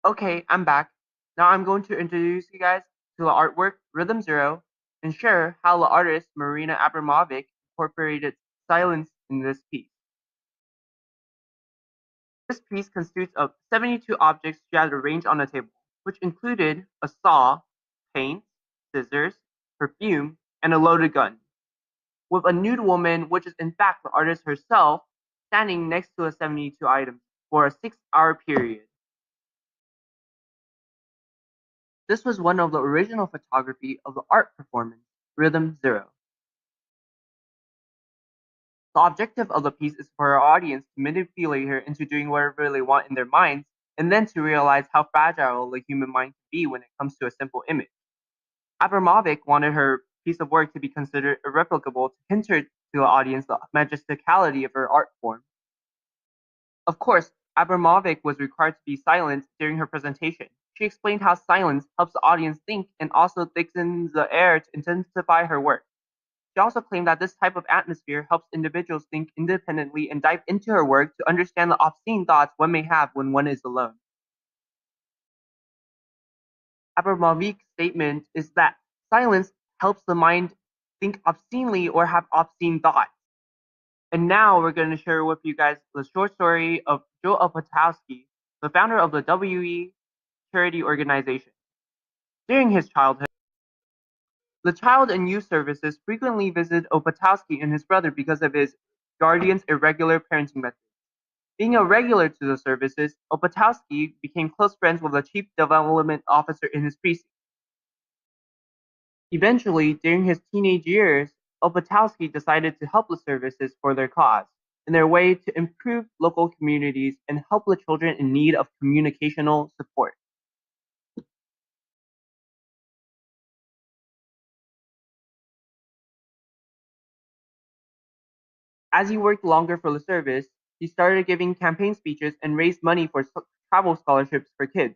Okay, I'm back. Now I'm going to introduce you guys to the artwork Rhythm Zero and share how the artist Marina Abramovic incorporated silence in this piece. This piece consists of 72 objects she had arranged on a table, which included a saw, paint, scissors, perfume, and a loaded gun, with a nude woman, which is in fact the artist herself, standing next to the 72 items for a 6-hour period. This was one of the original photography of the art performance, Rhythm Zero. The objective of the piece is for our audience to manipulate her into doing whatever they want in their minds, and then to realize how fragile the human mind can be when it comes to a simple image. Abramovic wanted her piece of work to be considered irreplicable to hint to the audience the majesticality of her art form. Of course, Abramovic was required to be silent during her presentation. She explained how silence helps the audience think and also thickens the air to intensify her work. She also claimed that this type of atmosphere helps individuals think independently and dive into her work to understand the obscene thoughts one may have when one is alone. Abramovic's statement is that silence helps the mind think obscenely or have obscene thoughts. And now we're going to share with you guys the short story of Joe Opatowski, the founder of the WE charity organization. During his childhood, the Child and Youth Services frequently visited Opatowski and his brother because of his guardian's irregular parenting methods. Being a regular to the services, Opatowski became close friends with the chief development officer in his precinct. Eventually, during his teenage years, Opatowski decided to help the services for their cause, in their way to improve local communities and help the children in need of communicational support. As he worked longer for the service, he started giving campaign speeches and raised money for travel scholarships for kids.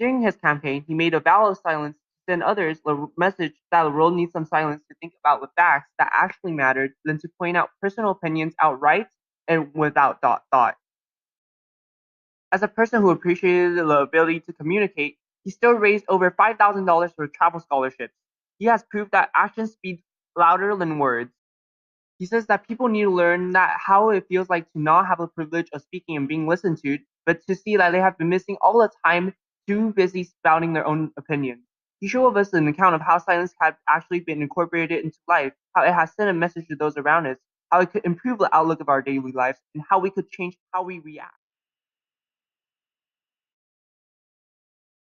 During his campaign, he made a vow of silence to send others the message that the world needs some silence to think about the facts that actually mattered than to point out personal opinions outright and without thought. As a person who appreciated the ability to communicate, he still raised over $5,000 for travel scholarships. He has proved that actions speak louder than words. He says that people need to learn that how it feels like to not have the privilege of speaking and being listened to, but to see that they have been missing all the time, too busy spouting their own opinions. He showed us an account of how silence had actually been incorporated into life, how it has sent a message to those around us, how it could improve the outlook of our daily lives, and how we could change how we react.